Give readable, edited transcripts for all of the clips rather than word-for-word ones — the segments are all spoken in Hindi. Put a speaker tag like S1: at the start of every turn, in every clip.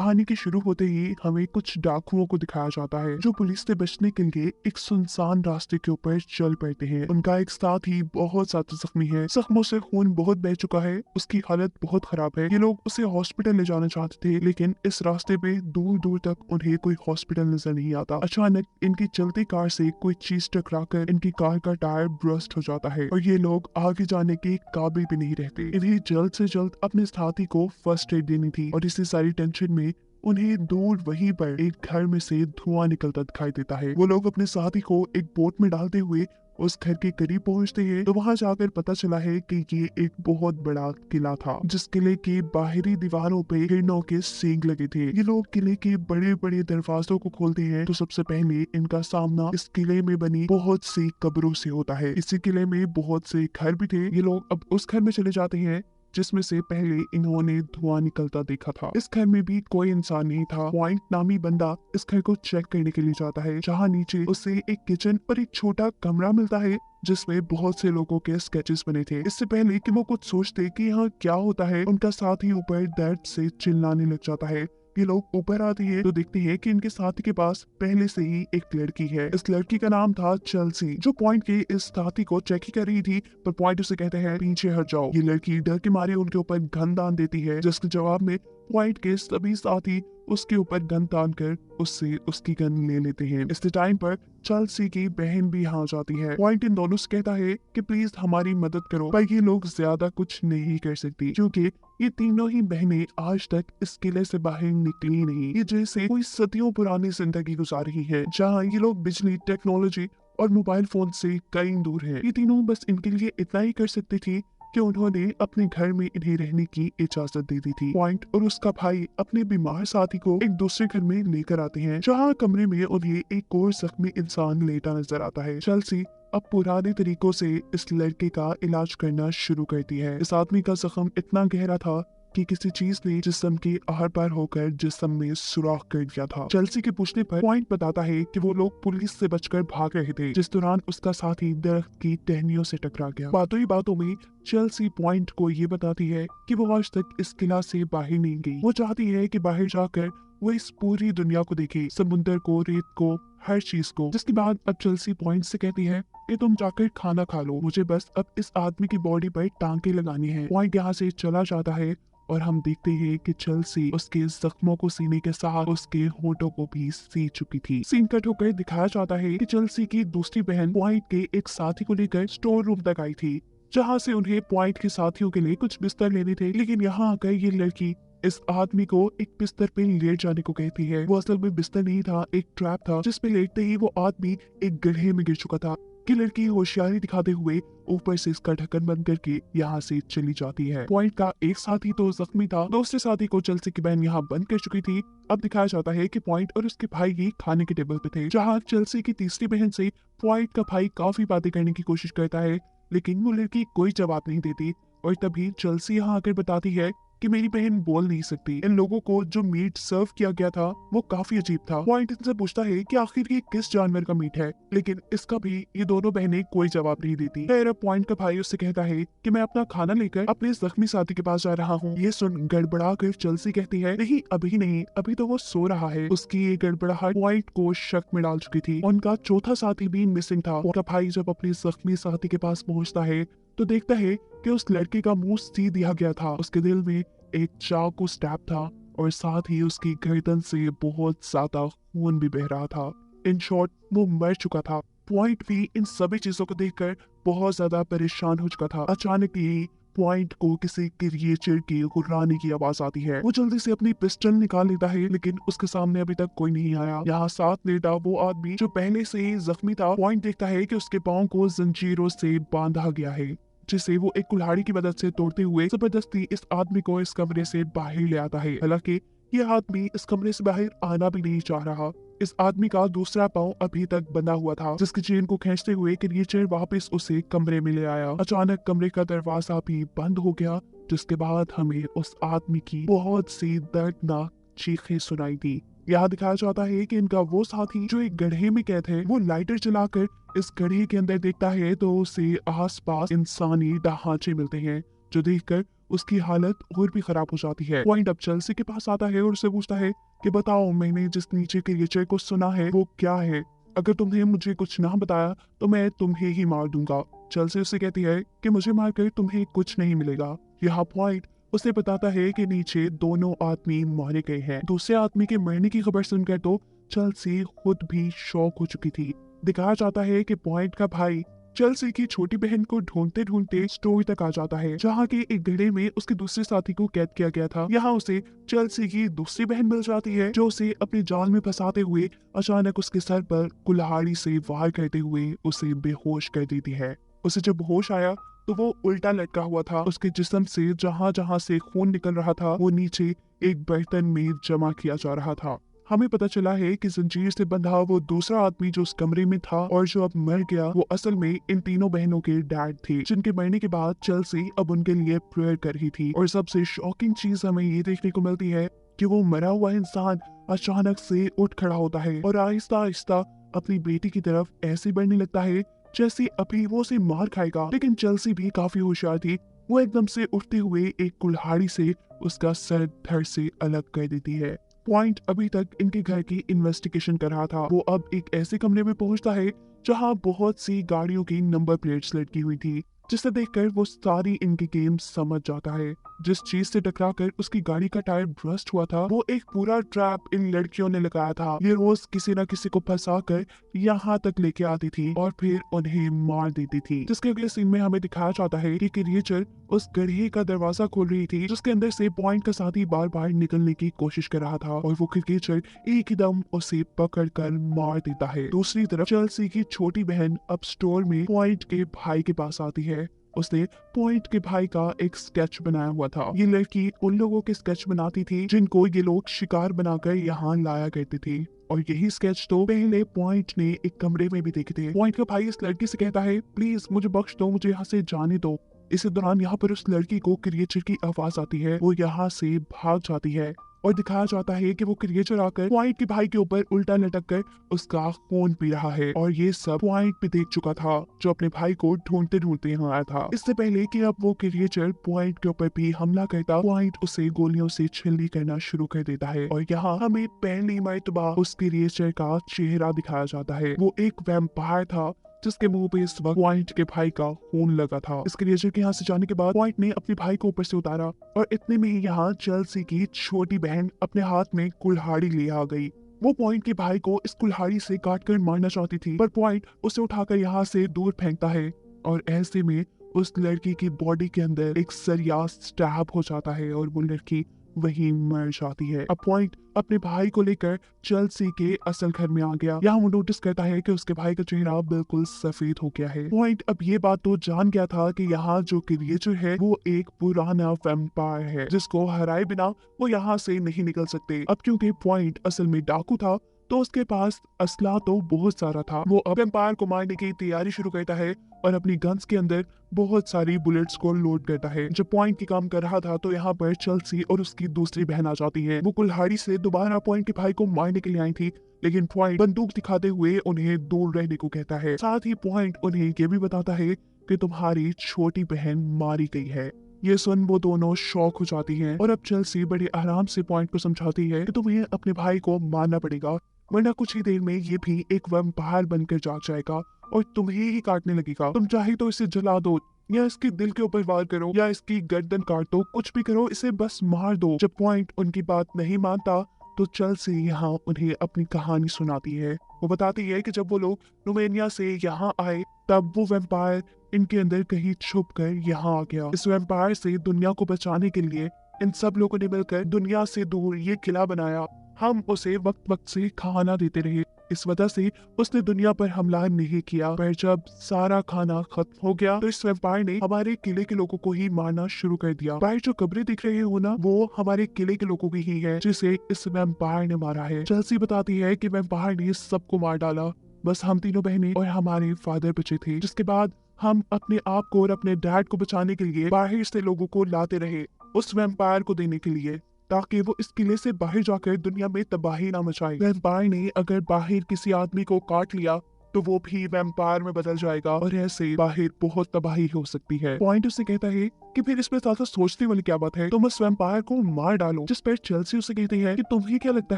S1: कहानी के शुरू होते ही हमें कुछ डाकुओं को दिखाया जाता है जो पुलिस से बचने के लिए एक सुनसान रास्ते के ऊपर चल पड़ते हैं। उनका एक साथी बहुत ज्यादा जख्मी है, जख्मों से खून बहुत बह चुका है, उसकी हालत बहुत खराब है। ये लोग उसे हॉस्पिटल ले जाना चाहते थे, लेकिन इस रास्ते पे दूर दूर तक उन्हें कोई हॉस्पिटल नजर नहीं आता। अचानक इनकी चलती कार से कोई चीज टकराकर इनकी कार का टायर ब्रस्ट हो जाता है और ये लोग आगे जाने के काबिल भी नहीं रहते। इन्हें जल्द से जल्द अपने साथी को फर्स्ट एड देनी थी और इसी सारी टेंशन में उन्हें दूर वहीं पर एक घर में से धुआं निकलता दिखाई देता है। वो लोग अपने साथी को एक बोट में डालते हुए उस घर के करीब पहुंचते हैं तो वहां जाकर पता चला है कि ये एक बहुत बड़ा किला था, जिस किले की बाहरी दीवारों पे हिरणों के सींग लगे थे। ये लोग किले के बड़े बड़े दरवाजों को खोलते हैं तो सबसे पहले इनका सामना इस किले में बनी बहुत सी कब्रों से होता है। इसी किले में बहुत से घर भी थे। ये लोग अब उस घर में चले जाते हैं जिसमें से पहले इन्होंने धुआं निकलता देखा था। इस घर में भी कोई इंसान नहीं था। पॉइंट नामी बंदा इस घर को चेक करने के लिए जाता है, जहाँ नीचे उसे एक किचन और एक छोटा कमरा मिलता है जिसमें बहुत से लोगों के स्केचेस बने थे। इससे पहले कि वो कुछ सोचते कि यहाँ क्या होता है, उनका साथी ऊपर दर्द से चिल्लाने लग जाता है। ये लोग ऊपर आते हैं तो देखते हैं कि इनके साथी के पास पहले से ही एक लड़की है। इस लड़की का नाम था चेल्सी, जो पॉइंट के इस साथी को चेक ही कर रही थी, पर पॉइंट उसे कहते हैं पीछे हट जाओ। ये लड़की डर के मारे उनके ऊपर गन दान देती है, जिसके जवाब में पॉइंट के सभी साथी उसके ऊपर गन तान कर उससे उसकी गन ले लेते हैं। इस टाइम पर चेल्सी की बहन भी यहाँ जाती है। पॉइंट इन दोनों से कहता है कि प्लीज हमारी मदद करो, पर ये लोग ज्यादा कुछ नहीं कर सकती क्योंकि ये तीनों ही बहनें आज तक इस किले से बाहर निकली नहीं। ये जैसे कोई सदियों पुरानी जिंदगी गुजार रही है, जहाँ ये लोग बिजली, टेक्नोलॉजी और मोबाइल फोन से कई दूर हैं। ये तीनों बस इनके लिए इतना ही कर सकती थी कि उन्होंने अपने घर में इन्हें रहने की इजाजत दे दी थी। पॉइंट और उसका भाई अपने बीमार साथी को एक दूसरे घर में लेकर आते हैं, जहाँ कमरे में उन्हें एक और जख्मी इंसान लेटा नजर आता है। चेल्सी अब पुराने तरीकों से इस लड़के का इलाज करना शुरू करती है। इस आदमी का जख्म इतना गहरा था कि किसी चीज ने जिस्म के आर पार होकर जिस्म में सुराख कर दिया था। चेल्सी के पूछने पर पॉइंट बताता है कि वो लोग पुलिस से बचकर भाग रहे थे, जिस दौरान उसका साथी दरख्त की टहनियों से टकरा गया। बातों ही बातों में चेल्सी पॉइंट को ये बताती है कि वो आज तक इस किला से बाहर नहीं गई। वो चाहती है कि बाहर जाकर वो इस पूरी दुनिया को देखे, समुद्र को, रेत को, हर चीज को। जिसके बाद अब चेल्सी पॉइंट से कहती है कि तुम जाकर खाना खा लो, मुझे बस अब इस आदमी की बॉडी पर टांके लगानी है। पॉइंट यहाँ से चला जाता है और हम देखते हैं कि चेल्सी उसके जख्मों को सीने के साथ उसके होठों को भी सी चुकी थी। सीन कट होकर दिखाया जाता है कि चेल्सी की दूसरी बहन पॉइंट के एक साथी को लेकर स्टोर रूम तक आई थी, जहाँ से उन्हें पॉइंट के साथियों के लिए कुछ बिस्तर लेने थे। लेकिन यहाँ आकर ये लड़की इस आदमी को एक बिस्तर पे लेट जाने को कहती है। वो असल में बिस्तर नहीं था, एक ट्रैप था, जिसपे लेटते ही वो आदमी एक गड्ढे में गिर चुका था। कि लड़की होशियारी दिखाते हुए ऊपर से इसका ढक्कन बंद करके यहाँ से चली जाती है। पॉइंट का एक साथी तो जख्मी था, दूसरे साथी को चेल्सी की बहन यहाँ बंद कर चुकी थी। अब दिखाया जाता है कि पॉइंट और उसके भाई ही खाने के टेबल पे थे, जहाँ चेल्सी की तीसरी बहन से पॉइंट का भाई काफी बातें करने की कोशिश करता है, लेकिन वो लड़की कोई जवाब नहीं देती। और तभी चेल्सी यहाँ आकर बताती है कि मेरी बहन बोल नहीं सकती। इन लोगों को जो मीट सर्व किया गया था वो काफी अजीब था। पॉइंट इनसे पूछता है कि आखिर ये किस जानवर का मीट है, लेकिन इसका भी ये दोनों बहनें कोई जवाब नहीं देती। फिर पॉइंट का भाई उससे कहता है कि मैं अपना खाना लेकर अपने जख्मी साथी के पास जा रहा हूँ। ये सुन गड़बड़ा कर चेल्सी कहती है नहीं, अभी नहीं, अभी तो वो सो रहा है। उसकी ये गड़बड़ाहट पॉइंट को शक में डाल चुकी थी। उनका चौथा साथी भी मिसिंग था। उनका भाई जब अपने जख्मी साथी के पास पहुँचता है तो देखता है कि उस लड़के का मुंह सी दिया गया था, उसके दिल में एक चाकू स्टैब था और साथ ही उसकी गर्दन से बहुत ज्यादा खून भी बह रहा था। इन शॉर्ट वो मर चुका था। पॉइंट भी इन सभी चीजों को देखकर बहुत ज्यादा परेशान हो चुका था। अचानक ही पॉइंट को किसी क्रिएचर की गुर्राने की आवाज आती है। वो जल्दी से अपनी पिस्टल निकाल लेता है, लेकिन उसके सामने अभी तक कोई नहीं आया। यहाँ साथ लेटा वो आदमी जो पहले से ही जख्मी था, पॉइंट देखता है कि उसके पाँव को जंजीरों से बांधा गया है, जिसे वो एक कुल्हाड़ी की मदद से तोड़ते हुए जबरदस्ती इस आदमी को इस कमरे से बाहर ले आता है। हालांकि ये आदमी इस कमरे से बाहर आना भी नहीं चाह रहा। इस आदमी का दूसरा पाँव अभी तक बंधा हुआ था, जिसकी चेन को खींचते हुए क्रिएचर वापस उसे कमरे में ले आया। अचानक कमरे का दरवाजा भी बंद हो गया, जिसके बाद हमें उस आदमी की बहुत सी दर्दनाक चीखें सुनाई दी। यहाँ दिखाया जाता है कि इनका वो साथी जो एक गड्ढे में कैद है, वो लाइटर चलाकर इस गड्ढे के अंदर देखता है तो उसे आसपास इंसानी ढांचे मिलते हैं, जो देखकर उसकी हालत और भी खराब हो जाती है। पॉइंट अब चेल्सी के पास आता है और उससे पूछता है कि बताओ, मैंने जिस नीचे क्रिएचर को सुना है वो क्या है? अगर तुमने मुझे कुछ ना बताया तो मैं तुम्हें ही मार दूंगा। चेल्सी उससे कहती है कि मुझे मारकर तुम्हें कुछ नहीं मिलेगा। यहाँ पॉइंट उसे बताता है कि नीचे दोनों आदमी मारे गए हैं। दूसरे आदमी के मरने की खबर सुनकर तो चेल्सी खुद भी शॉक हो चुकी थी। दिखाया जाता है कि पॉइंट का भाई चेल्सी की छोटी बहन को ढूंढते ढूंढते स्टोर तक आ जाता है, जहाँ के एक घड़े में उसके दूसरे साथी को कैद किया गया था। यहाँ उसे चेल्सी की दूसरी बहन मिल जाती है, जो उसे अपने जाल में फंसाते हुए अचानक उसके सर पर कुल्हाड़ी से वार करते हुए उसे बेहोश कर देती है। उसे जब होश आया तो वो उल्टा लटका हुआ था। उसके जिस्म से जहाँ जहाँ से खून निकल रहा था वो नीचे एक बर्तन में जमा किया जा रहा था। हमें पता चला है कि जंजीर से बंधा वो दूसरा आदमी जो उस कमरे में था और जो अब मर गया, वो असल में इन तीनों बहनों के डैड थे, जिनके मरने के बाद चेल्सी अब उनके लिए प्रेयर कर रही थी। और सबसे शॉकिंग चीज हमें ये देखने को मिलती है कि वो मरा हुआ इंसान अचानक से उठ खड़ा होता है और आहिस्ता आहिस्ता अपनी बेटी की तरफ ऐसे बढ़ने लगता है जैसे अभी वो उसे मार खाएगा। लेकिन चेल्सी भी काफी होशियार थी। वो एकदम से उठते हुए एक कुल्हाड़ी से उसका सर धड़ से अलग कर देती है। पॉइंट अभी तक इनके घर की इन्वेस्टिगेशन कर रहा था। वो अब एक ऐसे कमरे में पहुंचता है जहां बहुत सी गाड़ियों की नंबर प्लेट्स लटकी हुई थी, जिसे देखकर वो सारी इनकी गेम समझ जाता है। जिस चीज से टकराकर उसकी गाड़ी का टायर ब्रस्ट हुआ था वो एक पूरा ट्रैप इन लड़कियों ने लगाया था। ये रोज किसी न किसी को फंसा कर यहाँ तक लेके आती थी और फिर उन्हें मार देती थी। जिसके अगले सीन में हमें दिखाया जाता है कि क्रिएचर उस गड्ढे का दरवाजा खोल रही थी, जिसके अंदर से पॉइंट का साथी बार बार निकलने की कोशिश कर रहा था और वो क्रिएचर एक ही दम उसे पकड़ कर मार देता है। दूसरी तरफ चेल्सी की छोटी बहन अब स्टोर में पॉइंट के भाई के पास आती है। उसने पॉइंट के भाई का एक स्केच बनाया हुआ था। ये लड़की उन लोगों के स्केच बनाती थी जिनको ये लोग शिकार बनाकर यहाँ लाया करते थे, और यही स्केच तो पहले पॉइंट ने एक कमरे में भी देखे थे। पॉइंट का भाई इस लड़की से कहता है, प्लीज मुझे बख्श दो, मुझे यहाँ से जाने दो। इसी दौरान यहाँ पर उस लड़की को क्रिएचर की आवाज आती है। वो यहाँ से भाग जाती है और दिखाया जाता है कि वो क्रिएचर आकर पॉइंट के भाई के ऊपर उल्टा लटक कर उसका खून पी रहा है। और ये सब पॉइंट भी देख चुका था, जो अपने भाई को ढूंढते ढूंढते यहाँ आया था। इससे पहले कि अब वो क्रिएचर पॉइंट के ऊपर भी हमला करता, पॉइंट उसे गोलियों से छीलनी करना शुरू कर देता है। और यहाँ हमें पहली मर्तबा उस क्रिएचर का चेहरा दिखाया जाता है। वो एक वैम्पायर था जिसके मुंह पे इस वक्त पॉइंट के भाई का खून लगा था। इस क्रिएचर के यहाँ से जाने के बाद पॉइंट ने अपने भाई को ऊपर से उतारा और इतने में ही यहाँ चेल्सी की छोटी बहन अपने हाथ में कुल्हाड़ी ले आ गई। वो पॉइंट के भाई को इस कुल्हाड़ी से काटकर मारना चाहती थी, पर पॉइंट उसे उठाकर यहाँ से दूर फेंकता है और ऐसे में उस लड़की की बॉडी के अंदर एक सरिया स्टैब हो जाता है और वो लड़की वहीं मर जाती है। अब पॉइंट अपने भाई को लेकर चेल्सी के असल घर में आ गया। यहाँ वो नोटिस करता है कि उसके भाई का चेहरा बिल्कुल सफेद हो गया है। पॉइंट अब ये बात तो जान गया था कि यहाँ जो क्रिएचर है वो एक पुराना वैम्पायर है, जिसको हराए बिना वो यहाँ से नहीं निकल सकते। अब क्योंकि पॉइंट असल में डाकू था तो उसके पास असला तो बहुत सारा था। वो अब वैम्पायर को मारने की तैयारी शुरू करता है और अपनी गन्स के अंदर बहुत सारी बुलेट्स को लोड करता है। जब पॉइंट की काम कर रहा था तो यहाँ पर चेल्सी और उसकी दूसरी बहन आ जाती है। वो कुल्हाड़ी से दोबारा पॉइंट के भाई को मारने के लिए आई थी, लेकिन पॉइंट बंदूक दिखाते हुए उन्हें दूर रहने को कहता है। साथ ही पॉइंट उन्हें ये भी बताता है कि तुम्हारी छोटी बहन मारी गई है। ये सुन वो दोनों शॉक हो जाती हैं और अब चेल्सी बड़े आराम से पॉइंट को समझाती है कि तुम्हें अपने भाई को मारना पड़ेगा, वरना कुछ ही देर में ये भी एक वैम्पायर बनकर जाग जाएगा और तुम्हें ही काटने लगेगा। तुम चाहे तो इसे जला दो या इसके दिल के ऊपर वार करो या इसकी गर्दन काट दो, कुछ भी करो, इसे बस मार दो। जब पॉइंट उनकी बात नहीं मानता तो चेल्सी यहाँ उन्हें अपनी कहानी सुनाती है। वो बताती है कि जब वो लोग रोमानिया से यहाँ आए तब वो वैम्पायर इनके अंदर कहीं छुप कर यहाँ आ गया। इस वैम्पायर से दुनिया को बचाने के लिए इन सब लोगों ने मिलकर दुनिया से दूर ये किला बनाया। हम उसे वक्त वक्त से खाना देते रहे, इस वजह से उसने दुनिया पर हमला नहीं किया। पर जब सारा खाना खत्म हो गया तो इस वैम्पायर ने हमारे किले के लोगों को ही मारना शुरू कर दिया। बाहर जो कब्रें दिख रही हो ना, वो हमारे किले के लोगों की ही है जिसे इस वैम्पायर ने मारा है। चेल्सी बताती है कि वैम्पायर ने सबको मार डाला, बस हम तीनों बहनें और हमारे फादर बचे थे। जिसके बाद हम अपने आप को और अपने डैड को बचाने के लिए बाहर से लोगों को लाते रहे उस वैम्पायर को देने के लिए, ताकि वो इस किले से बाहर जाकर दुनिया में तबाही ना मचाए। वैम्पायर ने अगर बाहर किसी आदमी को काट लिया तो वो भी वैम्पायर में बदल जाएगा और ऐसे बाहर बहुत तबाही हो सकती है। पॉइंट उससे कहता है कि फिर इसमें ज्यादा सोचने वाली क्या बात है, तुम उस वैम्पायर को मार डालो। जिस पर चेल्सी उसे कहती है कि तुम्हें क्या लगता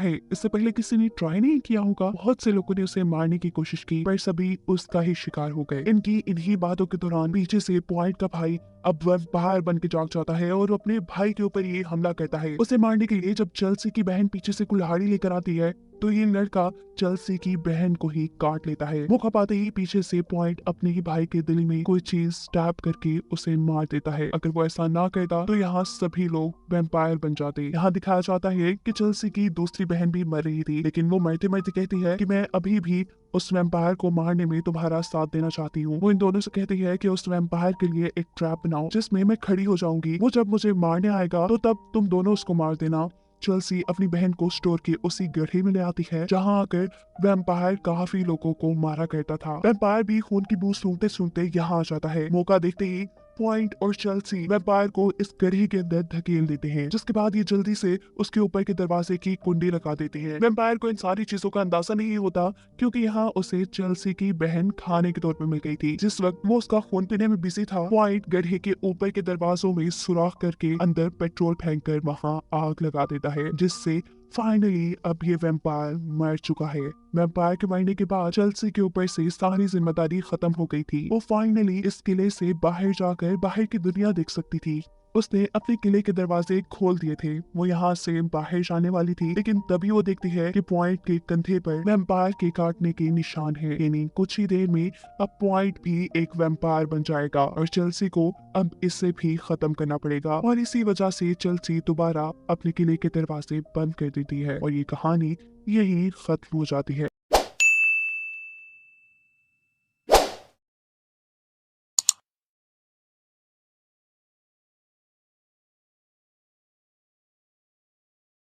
S1: है इससे पहले किसी ने ट्राई नहीं किया होगा। बहुत से लोगों ने उसे मारने की कोशिश की पर सभी उसका ही शिकार हो गए। इनकी इन्हीं बातों के दौरान पीछे से पॉइंट का भाई अब वैम्पायर बन के जाग जाता है और अपने भाई के ऊपर ये हमला करता है। उसे मारने के लिए जब चेल्सी की बहन पीछे से कुल्हाड़ी लेकर आती है तो ये लड़का चेल्सी की बहन को ही काट लेता है। मौका पाते ही पीछे से पॉइंट अपने ही भाई के दिल में कोई चीज स्टैब करके उसे मार देता है। अगर वो ऐसा ना करता तो यहाँ सभी लोग वैम्पायर बन जाते। यहाँ दिखाया जाता है कि चेल्सी की दूसरी बहन भी मर रही थी, लेकिन वो मरते मरते कहती है कि मैं अभी भी उस वैम्पायर को मारने में तुम्हारा साथ देना चाहती हूँ। वो इन दोनों से कहती है कि उस वैम्पायर के लिए एक ट्रैप बनाओ जिसमें मैं खड़ी हो जाऊंगी। वो जब मुझे मारने आएगा तो तब तुम दोनों उसको मार देना। चेल्सी अपनी बहन को स्टोर के उसी गड्ढे में ले आती है जहां आकर वैम्पायर काफी लोगों को मारा करता था। वैम्पायर भी खून की बू सूंघते सूंघते यहाँ आ जाता है। मौका देखते ही पॉइंट और चेल्सी वैम्पायर को इस गड्ढे के अंदर धकेल देते हैं, जिसके बाद ये जल्दी से उसके ऊपर के दरवाजे की कुंडी लगा देते हैं। वैम्पायर को इन सारी चीजों का अंदाजा नहीं होता क्योंकि यहाँ उसे चेल्सी की बहन खाने के तौर पर मिल गई थी। जिस वक्त वो उसका खून पीने में बिजी था, पॉइंट गड्ढे के ऊपर के दरवाजों में सुराख करके अंदर पेट्रोल फेंक कर वहाँ आग लगा देता है, जिससे फाइनली अब ये वैम्पायर मर चुका है। वैम्पायर के मरने के बाद चेल्सी के ऊपर से सारी जिम्मेदारी खत्म हो गई थी। वो फाइनली इस किले से बाहर जाकर बाहर की दुनिया देख सकती थी। उसने अपने किले के दरवाजे खोल दिए थे। वो यहाँ से बाहर जाने वाली थी, लेकिन तभी वो देखती है कि पॉइंट के कंधे पर वैम्पायर के काटने के निशान है। यानी कुछ ही देर में अब पॉइंट भी एक वैम्पायर बन जाएगा और चेल्सी को अब इसे भी खत्म करना पड़ेगा। और इसी वजह से चेल्सी दोबारा अपने किले के दरवाजे बंद कर देती है और ये कहानी यही खत्म हो जाती है।